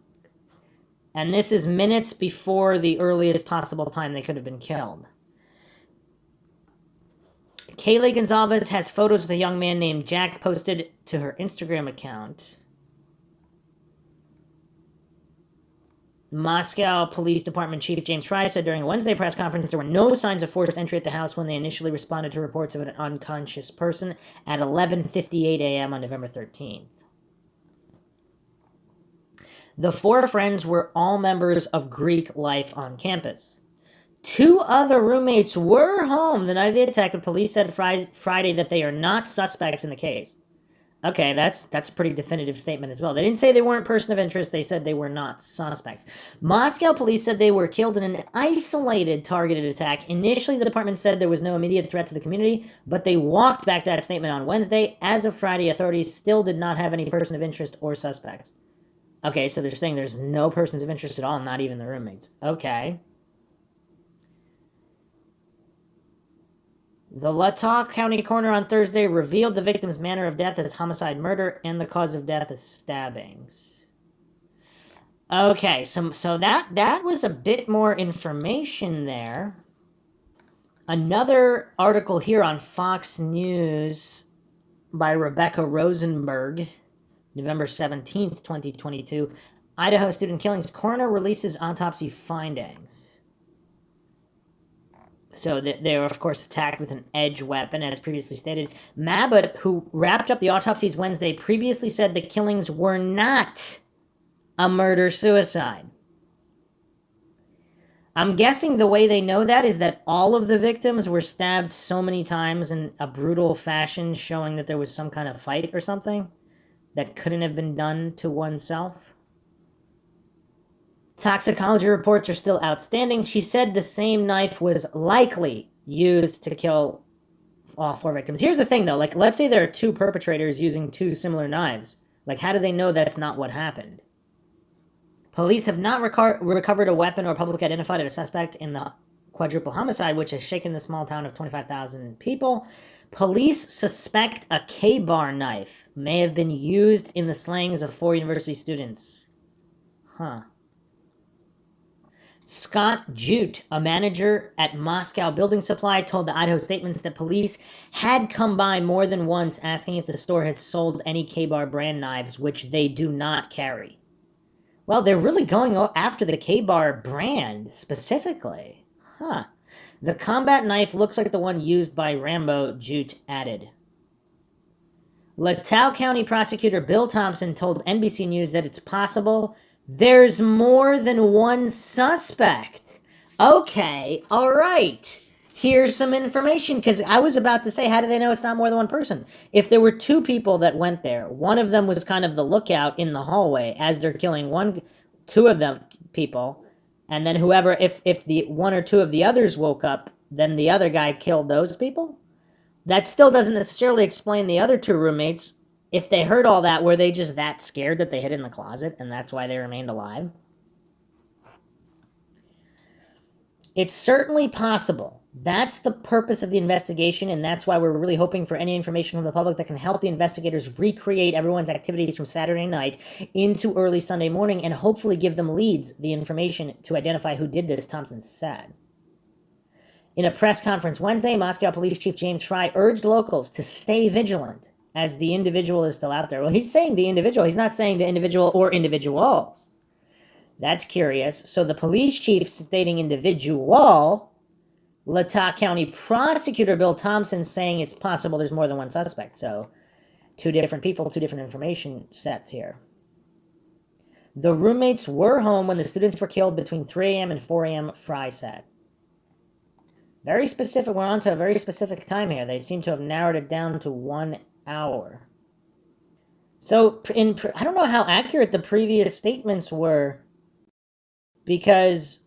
And this is minutes before the earliest possible time they could have been killed. Kaylee Gonzalez has photos of a young man named Jack posted to her Instagram account. Moscow Police Department Chief James Fry said during a Wednesday press conference there were no signs of forced entry at the house when they initially responded to reports of an unconscious person at 11:58 a.m. on November 13th. The 4 friends were all members of Greek life on campus. 2 other roommates were home the night of the attack, but police said Friday that they are not suspects in the case. Okay, that's a pretty definitive statement as well. They didn't say they weren't person of interest. They said they were not suspects. Moscow police said they were killed in an isolated targeted attack. Initially, the department said there was no immediate threat to the community, but they walked back that statement on Wednesday. As of Friday, authorities still did not have any person of interest or suspects. Okay, so they're saying there's no persons of interest at all, not even the roommates. Okay. The Latah County coroner on Thursday revealed the victim's manner of death as homicide murder and the cause of death as stabbings. Okay, so that was a bit more information there. Another article here on Fox News by Rebecca Rosenberg, November 17th, 2022. Idaho student killings, coroner releases autopsy findings. So they were, of course, attacked with an edge weapon, as previously stated. Mabot, who wrapped up the autopsies Wednesday, previously said the killings were not a murder-suicide. I'm guessing the way they know that is that all of the victims were stabbed so many times in a brutal fashion, showing that there was some kind of fight or something that couldn't have been done to oneself. Toxicology reports are still outstanding. She said the same knife was likely used to kill all 4 victims. Here's the thing, though. Like, let's say there are 2 perpetrators using 2 similar knives. Like, how do they know that's not what happened? Police have not recovered a weapon or publicly identified a suspect in the quadruple homicide, which has shaken the small town of 25,000 people. Police suspect a K-bar knife may have been used in the slayings of 4 university students. Huh. Scott Jute, a manager at Moscow Building Supply, told the Idaho Statements that police had come by more than once asking if the store had sold any K-bar brand knives, which they do not carry. Well, they're really going after the K-bar brand specifically. Huh. The combat knife looks like the one used by Rambo, Jute added. Latah County prosecutor Bill Thompson told NBC News that it's possible there's more than one suspect. Okay, all right. Here's some information, because I was about to say, how do they know it's not more than one person? If there were 2 people that went there, one of them was kind of the lookout in the hallway as they're killing 2 of them people, and then whoever, if the 1 or 2 of the others woke up, then the other guy killed those people? That still doesn't necessarily explain the other 2 roommates. If they heard all that, were they just that scared that they hid in the closet, and that's why they remained alive? It's certainly possible. That's the purpose of the investigation, and that's why we're really hoping for any information from the public that can help the investigators recreate everyone's activities from Saturday night into early Sunday morning and hopefully give them leads, the information to identify who did this, Thompson said. In a press conference Wednesday, Moscow Police Chief James Fry urged locals to stay vigilant as the individual is still out there. Well, he's saying the individual. He's not saying the individual or individuals. That's curious. So the police chief stating individual, Latah County prosecutor Bill Thompson saying it's possible there's more than one suspect. So 2 different people, 2 different information sets here. The roommates were home when the students were killed between 3 a.m. and 4 a.m., Fry said. Very specific. We're on to a very specific time here. They seem to have narrowed it down to 1 hour. So I don't know how accurate the previous statements were, because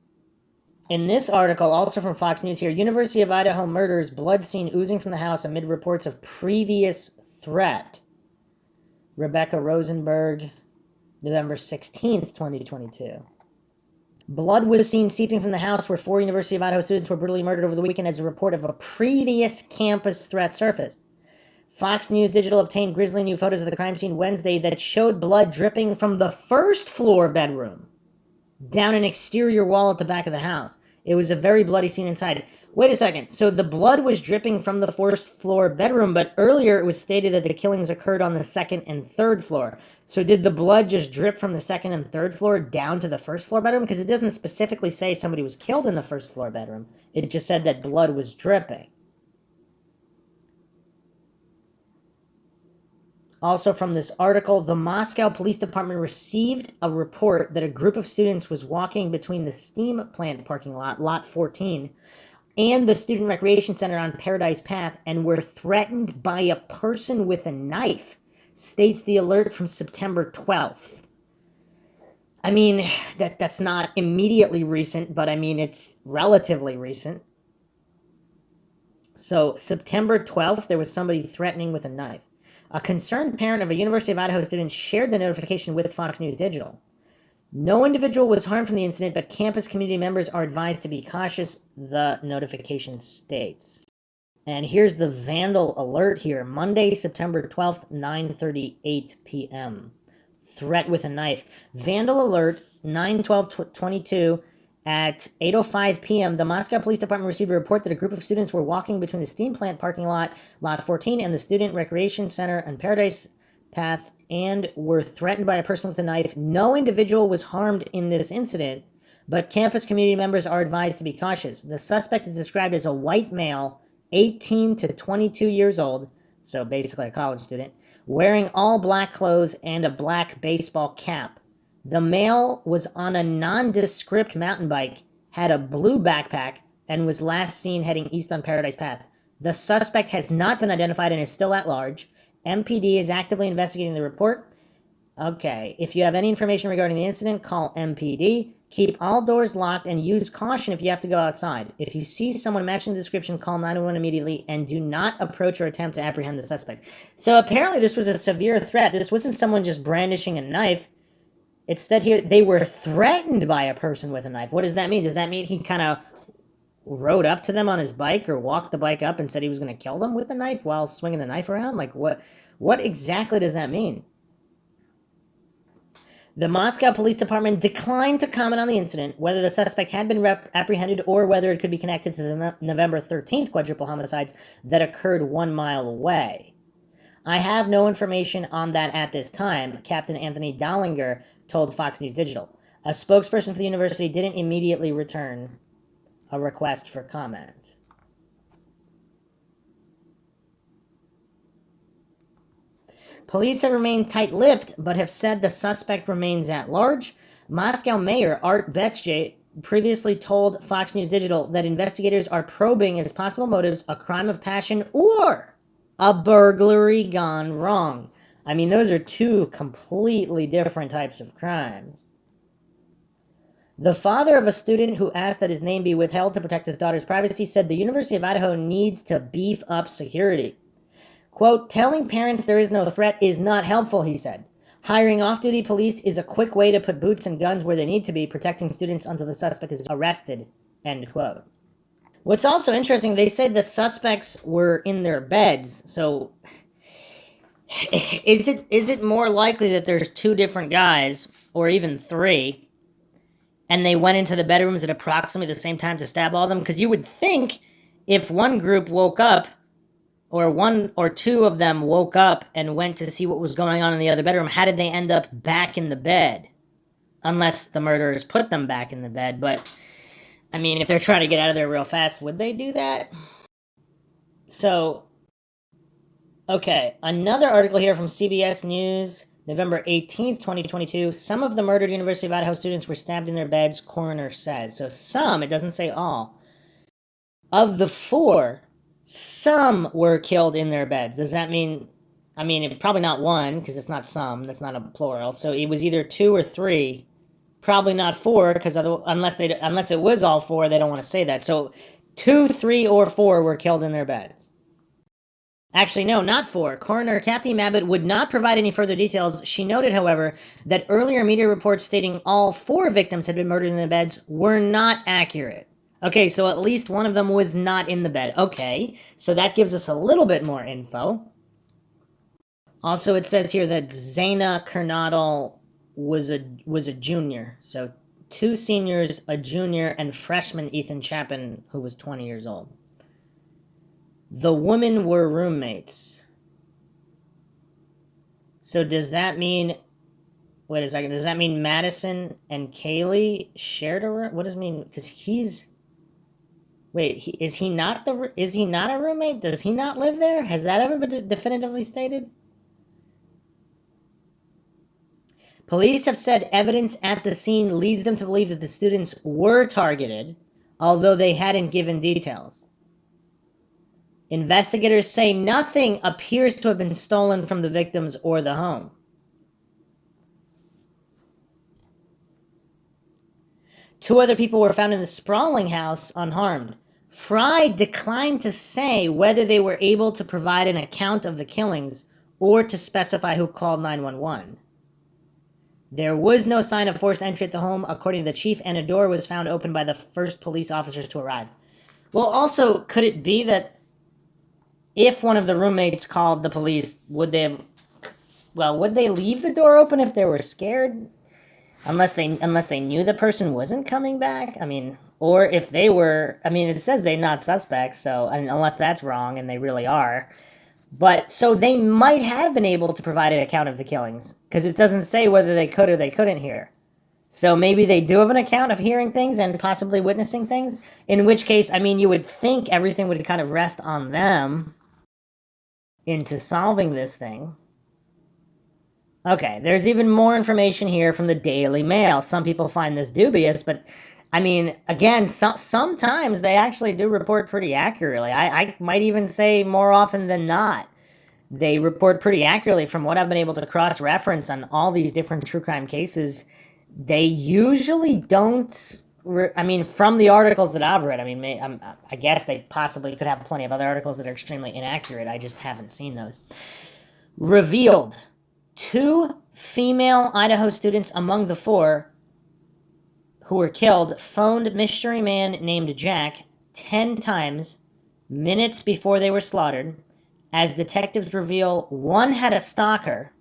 in this article, also from Fox News here, University of Idaho murders, blood seen oozing from the house amid reports of previous threat. Rebecca Rosenberg, November 16th, 2022. Blood was seen seeping from the house where 4 University of Idaho students were brutally murdered over the weekend as a report of a previous campus threat surfaced. Fox News Digital obtained grisly new photos of the crime scene Wednesday that showed blood dripping from the first floor bedroom down an exterior wall at the back of the house. It was a very bloody scene inside. Wait a second. So the blood was dripping from the first floor bedroom, but earlier it was stated that the killings occurred on the 2nd and 3rd floor. So did the blood just drip from the 2nd and 3rd floor down to the 1st floor bedroom? Because it doesn't specifically say somebody was killed in the 1st floor bedroom. It just said that blood was dripping. Also from this article, the Moscow Police Department received a report that a group of students was walking between the steam plant parking lot, lot 14, and the Student Recreation Center on Paradise Path and were threatened by a person with a knife, states the alert from September 12th. I mean, that's not immediately recent, but I mean, it's relatively recent. So, September 12th, there was somebody threatening with a knife. A concerned parent of a University of Idaho student shared the notification with Fox News Digital. No individual was harmed from the incident, but campus community members are advised to be cautious, the notification states. And here's the vandal alert here. Monday, September 12th, 9:38 p.m. Threat with a knife. Vandal alert, 9/12/22 at 8:05 p.m. The Moscow Police Department received a report that a group of students were walking between the steam plant parking lot, lot 14, and the Student Recreation Center on Paradise Path and were threatened by a person with a knife. No individual was harmed in this incident, but campus community members are advised to be cautious. The suspect is described as a white male, 18 to 22 years old, so basically a college student, wearing all black clothes and a black baseball cap. The male was on a nondescript mountain bike, had a blue backpack, and was last seen heading east on Paradise Path. The suspect has not been identified and is still at large. MPD is actively investigating the report. Okay, if you have any information regarding the incident, call MPD. Keep all doors locked and use caution if you have to go outside. If you see someone matching the description, call 911 immediately and do not approach or attempt to apprehend the suspect. So apparently this was a severe threat. This wasn't someone just brandishing a knife. It's that here they were threatened by a person with a knife. What does that mean? Does that mean he kind of rode up to them on his bike or walked the bike up and said he was going to kill them with a knife while swinging the knife around? Like what exactly does that mean? The Moscow Police Department declined to comment on the incident, whether the suspect had been apprehended or whether it could be connected to the November 13th quadruple homicides that occurred 1 mile away. I have no information on that at this time, Captain Anthony Dollinger told Fox News Digital. A spokesperson for the university didn't immediately return a request for comment. Police have remained tight-lipped, but have said the suspect remains at large. Moscow Mayor Art Bechtold previously told Fox News Digital that investigators are probing as possible motives a crime of passion or a burglary gone wrong. I mean, those are two completely different types of crimes. The father of a student who asked that his name be withheld to protect his daughter's privacy said the University of Idaho needs to beef up security. Quote, telling parents there is no threat is not helpful, he said. Hiring off-duty police is a quick way to put boots and guns where they need to be, protecting students until the suspect is arrested, end quote. What's also interesting, they said the suspects were in their beds, so is it more likely that there's two different guys, or even three, and they went into the bedrooms at approximately the same time to stab all of them? Because you would think if one group woke up, or one or two of them woke up and went to see what was going on in the other bedroom, how did they end up back in the bed? Unless the murderers put them back in the bed. But, I mean, if they're trying to get out of there real fast, would they do that? So, okay, another article here from CBS News, November 18th, 2022. Some of the murdered University of Idaho students were stabbed in their beds, coroner says. So some, it doesn't say all. Of the four, some were killed in their beds. Does that mean, probably not one, because it's not some, that's not a plural. So it was either two or three, probably not four, because unless it was all four, they don't want to say that. So 2, 3, or 4 were killed in their beds. Actually, no, not 4. Coroner Kathy Mabbitt would not provide any further details. She noted, however, that earlier media reports stating all 4 victims had been murdered in their beds were not accurate. Okay, so at least one of them was not in the bed. Okay, so that gives us a little bit more info. Also, it says here that Zaina Kernadal was a junior. So 2 seniors, a junior, and freshman Ethan Chapin, who was 20 years old. The women were roommates. So does that mean... Wait a second. Does that mean Madison and Kaylee shared a room? What does it mean? Because he's... Wait, is he not a roommate? Does he not live there? Has that ever been definitively stated? Police have said evidence at the scene leads them to believe that the students were targeted, although they hadn't given details. Investigators say nothing appears to have been stolen from the victims or the home. Two other people were found in the sprawling house unharmed. Fry declined to say whether they were able to provide an account of the killings or to specify who called 911. There was no sign of forced entry at the home, according to the chief, and a door was found open by the first police officers to arrive. Well, also, could it be that if one of the roommates called the police, would they leave the door open if they were scared? Unless they knew the person wasn't coming back? I mean, or if they were, I mean, it says they're not suspects, so, I mean, unless that's wrong, and they really are. But, so they might have been able to provide an account of the killings, because it doesn't say whether they could or they couldn't hear. So maybe they do have an account of hearing things and possibly witnessing things, in which case, I mean, you would think everything would kind of rest on them into solving this thing. Okay, there's even more information here from the Daily Mail. Some people find this dubious, but I mean, again, sometimes they actually do report pretty accurately. I might even say more often than not, they report pretty accurately. From what I've been able to cross-reference on all these different true crime cases, they usually don't, I mean, from the articles that I've read, I mean, I guess they possibly could have plenty of other articles that are extremely inaccurate. I just haven't seen those. Revealed. 2 female Idaho students among the 4 who were killed phoned mystery man named Jack 10 times minutes before they were slaughtered. As detectives reveal, one had a stalker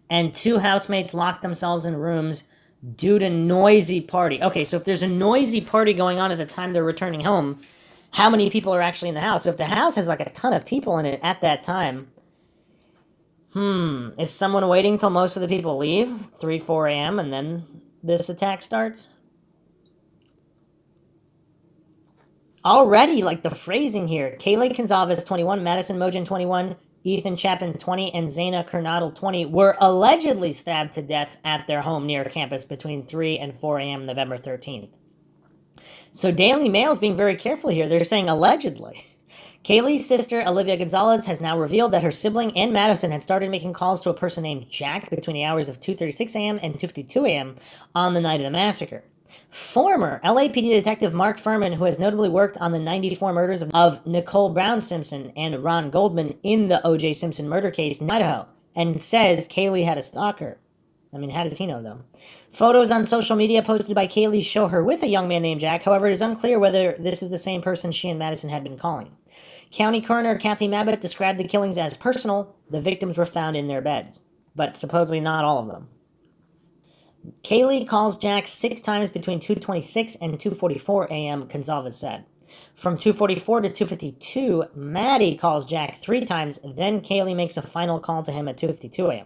and 2 housemates locked themselves in rooms due to noisy party. Okay, so if there's a noisy party going on at the time they're returning home, how many people are actually in the house? So if the house has like a ton of people in it at that time, is someone waiting till most of the people leave, 3, 4 a.m., and then this attack starts? Already, like the phrasing here, Kaylee Gonzalez, 21, Madison Mogen, 21, Ethan Chapin, 20, and Zaina Kernadel, 20, were allegedly stabbed to death at their home near campus between 3 and 4 a.m. November 13th. So Daily Mail's being very careful here. They're saying allegedly. Kaylee's sister, Olivia Gonzalez, has now revealed that her sibling and Madison had started making calls to a person named Jack between the hours of 2:36 a.m. and 2:52 a.m. on the night of the massacre. Former LAPD detective Mark Furman, who has notably worked on the 94 murders of Nicole Brown Simpson and Ron Goldman in the O.J. Simpson murder case in Idaho, and says Kaylee had a stalker. I mean, how does he know, though? Photos on social media posted by Kaylee show her with a young man named Jack. However, it is unclear whether this is the same person she and Madison had been calling. County Coroner Kathy Mabbitt described the killings as personal. The victims were found in their beds, but supposedly not all of them. Kaylee calls Jack 6 times between 2:26 and 2:44 a.m., Gonzalez said. From 2:44 to 2:52, Maddie calls Jack 3 times, then Kaylee makes a final call to him at 2:52 a.m.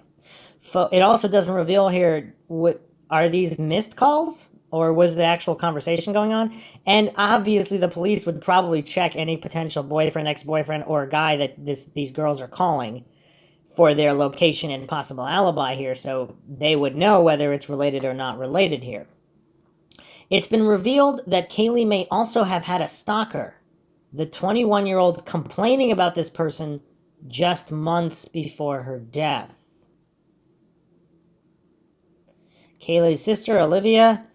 It also doesn't reveal here, are these missed calls? Or was the actual conversation going on? And obviously the police would probably check any potential boyfriend, ex-boyfriend, or guy that these girls are calling for their location and possible alibi here, so they would know whether it's related or not related here. It's been revealed that Kaylee may also have had a stalker, the 21-year-old complaining about this person just months before her death. Kaylee's sister, Olivia,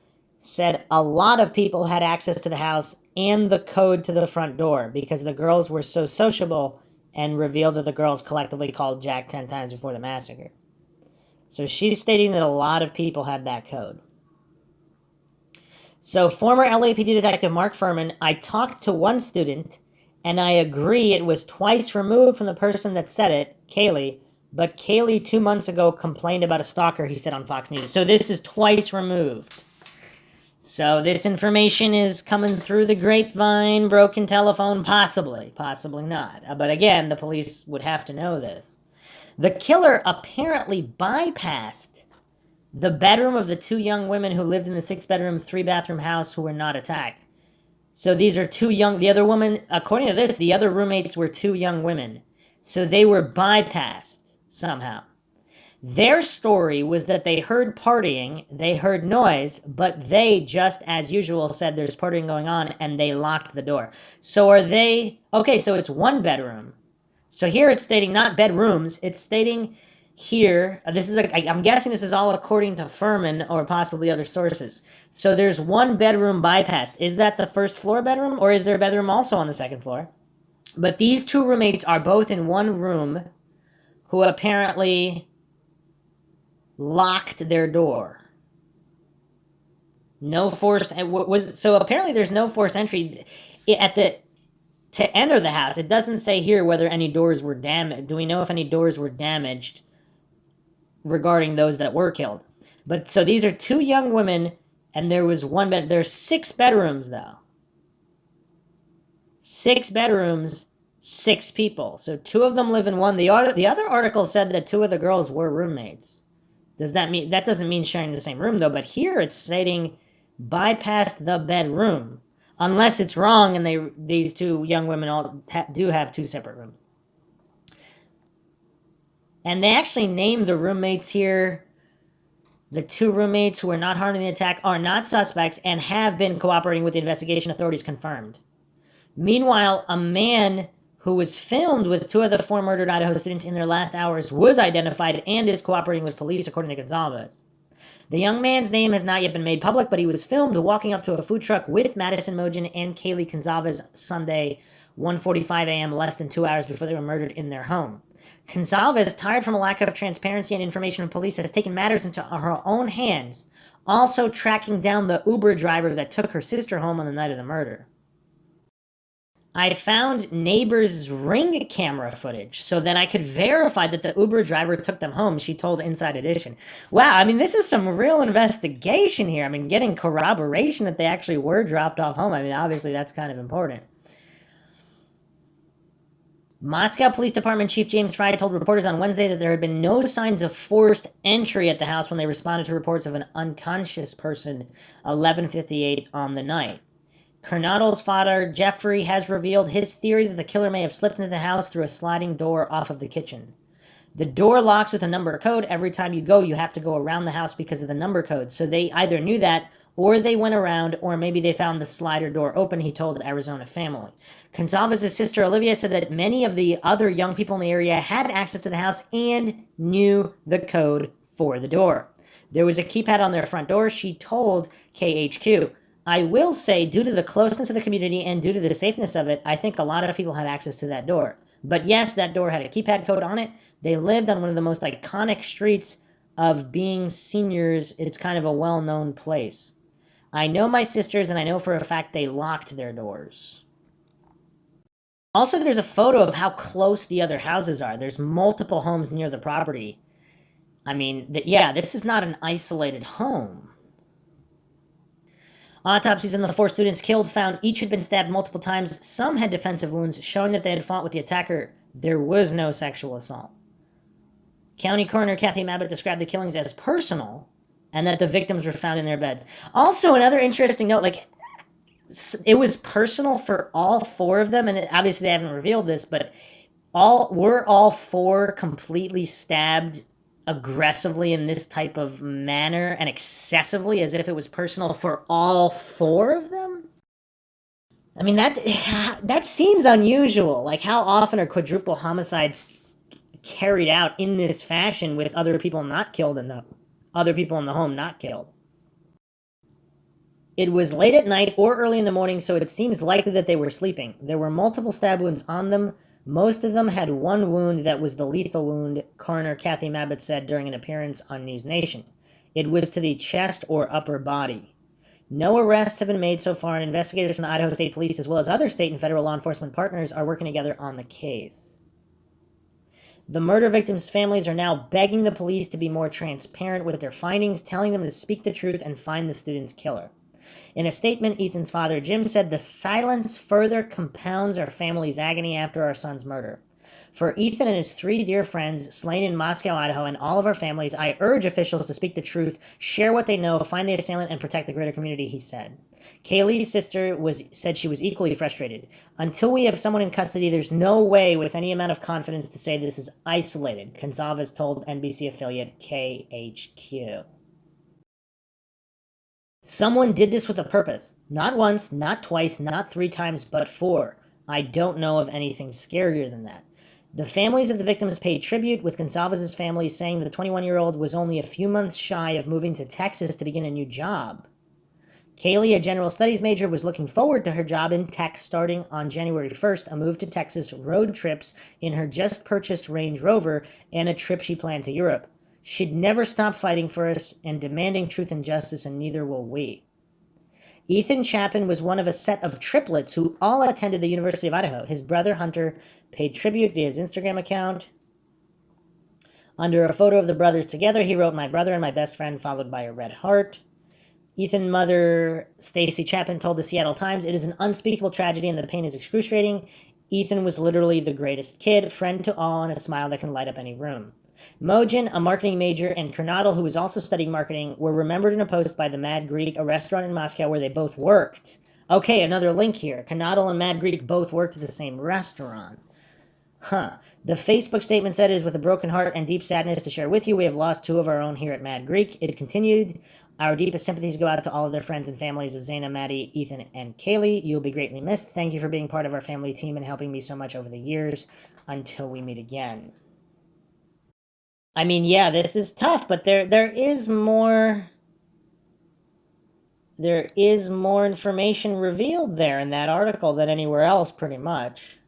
said a lot of people had access to the house and the code to the front door because the girls were so sociable, and revealed that the girls collectively called Jack 10 times before the massacre. So she's stating that a lot of people had that code. So former LAPD detective Mark Furman, I talked to one student, and I agree it was twice removed from the person that said it, Kaylee, but Kaylee 2 months ago complained about a stalker, he said on Fox News. So this is twice removed. So this information is coming through the grapevine, broken telephone, possibly not. But again, the police would have to know this. The killer apparently bypassed the bedroom of the 2 young women who lived in the 6-bedroom, 3-bathroom house who were not attacked. So these are 2 young, the other woman, according to this, the other roommates were 2 young women. So they were bypassed somehow. Their story was that they heard partying, they heard noise, but they, just as usual, said there's partying going on, and they locked the door. So are they... Okay, so it's one bedroom. So here it's stating not bedrooms, it's stating here, this is I'm guessing this is all according to Furman or possibly other sources. So there's one bedroom bypassed. Is that the first floor bedroom, or is there a bedroom also on the second floor? But these two roommates are both in one room who apparently locked their door. No forced... So apparently there's no forced entry to enter the house. It doesn't say here whether any doors were damaged. Do we know if any doors were damaged regarding those that were killed? But so these are two young women, and there was one bed. There's 6 bedrooms, though. 6 bedrooms, 6 people. So 2 of them live in one. The other article said that 2 of the girls were roommates. Does that mean... That doesn't mean sharing the same room, though. But here it's stating bypassed the bedroom. Unless it's wrong and these 2 young women all do have 2 separate rooms. And they actually named the roommates here. The 2 roommates who were not harmed in the attack are not suspects and have been cooperating with the investigation, authorities confirmed. Meanwhile, a man who was filmed with 2 of the 4 murdered Idaho students in their last hours was identified and is cooperating with police, according to Gonzalez. The young man's name has not yet been made public, but he was filmed walking up to a food truck with Madison Mogen and Kaylee Gonzalez Sunday, 1:45 a.m., less than 2 hours before they were murdered in their home. Gonzalez, tired from a lack of transparency and information from police, has taken matters into her own hands, also tracking down the Uber driver that took her sister home on the night of the murder. I found neighbors' Ring camera footage so that I could verify that the Uber driver took them home, she told Inside Edition. Wow, I mean, this is some real investigation here. I mean, getting corroboration that they actually were dropped off home. I mean, obviously that's kind of important. Moscow Police Department Chief James Fry told reporters on Wednesday that there had been no signs of forced entry at the house when they responded to reports of an unconscious person 11:58 on the night. Kernodle's father, Jeffrey, has revealed his theory that the killer may have slipped into the house through a sliding door off of the kitchen. The door locks with a number code. Every time you go, you have to go around the house because of the number code. So they either knew that, or they went around, or maybe they found the slider door open, he told Arizona Family. Gonzalez's sister, Olivia, said that many of the other young people in the area had access to the house and knew the code for the door. There was a keypad on their front door, she told KHQ. I will say, due to the closeness of the community and due to the safeness of it, I think a lot of people had access to that door. But yes, that door had a keypad code on it. They lived on one of the most iconic streets of being seniors. It's kind of a well-known place. I know my sisters, and I know for a fact they locked their doors. Also, there's a photo of how close the other houses are. There's multiple homes near the property. I mean, yeah, this is not an isolated home. Autopsies on the 4 students killed found each had been stabbed multiple times. Some had defensive wounds, showing that they had fought with the attacker. There was no sexual assault. County Coroner Kathy Mabbitt described the killings as personal, and that the victims were found in their beds. Also, another interesting note, it was personal for all 4 of them, and obviously they haven't revealed this, but all 4 completely stabbed aggressively in this type of manner and excessively, as if it was personal for all 4 of them? I mean, that seems unusual. Like, how often are quadruple homicides carried out in this fashion with other people not killed and the other people in the home not killed? It was late at night or early in the morning, so it seems likely that they were sleeping. There were multiple stab wounds on them. Most of them had one wound that was the lethal wound, Coroner Kathy Mabbitt said during an appearance on News Nation. It was to the chest or upper body. No arrests have been made so far, and investigators from the Idaho State Police, as well as other state and federal law enforcement partners, are working together on the case. The murder victims' families are now begging the police to be more transparent with their findings, telling them to speak the truth and find the student's killer. In a statement, Ethan's father, Jim, said, "The silence further compounds our family's agony after our son's murder. For Ethan and his 3 dear friends slain in Moscow, Idaho, and all of our families, I urge officials to speak the truth, share what they know, find the assailant, and protect the greater community, he said. Kaylee's sister said she was equally frustrated. Until we have someone in custody, there's no way with any amount of confidence to say this is isolated, Gonzalez told NBC affiliate KHQ. Someone did this with a purpose. Not once, not twice, not 3 times, but 4. I don't know of anything scarier than that. The families of the victims paid tribute, with Gonzalez's family saying the 21-year-old was only a few months shy of moving to Texas to begin a new job. Kaylee, a general studies major, was looking forward to her job in tech starting on January 1st, a move to Texas, road trips in her just-purchased Range Rover, and a trip she planned to Europe. She'd never stop fighting for us and demanding truth and justice, and neither will we. Ethan Chapin was one of a set of triplets who all attended the University of Idaho. His brother Hunter paid tribute via his Instagram account. Under a photo of the brothers together, he wrote, "My brother and my best friend," followed by a red heart. Ethan's mother, Stacy Chapin, told the Seattle Times, "It is an unspeakable tragedy and the pain is excruciating. Ethan was literally the greatest kid, friend to all, and a smile that can light up any room." Mojin, a marketing major, and Kernadel, who was also studying marketing, were remembered in a post by the Mad Greek, a restaurant in Moscow where they both worked. Okay, another link here. Kernadel and Mad Greek both worked at the same restaurant. The Facebook statement said, "It is with a broken heart and deep sadness to share with you. We have lost 2 of our own here at Mad Greek." It continued, "Our deepest sympathies go out to all of their friends and families of Zaina, Maddie, Ethan, and Kaylee. You'll be greatly missed. Thank you for being part of our family team and helping me so much over the years. Until we meet again." I mean, yeah, this is tough, but there is more information revealed there in that article than anywhere else, pretty much.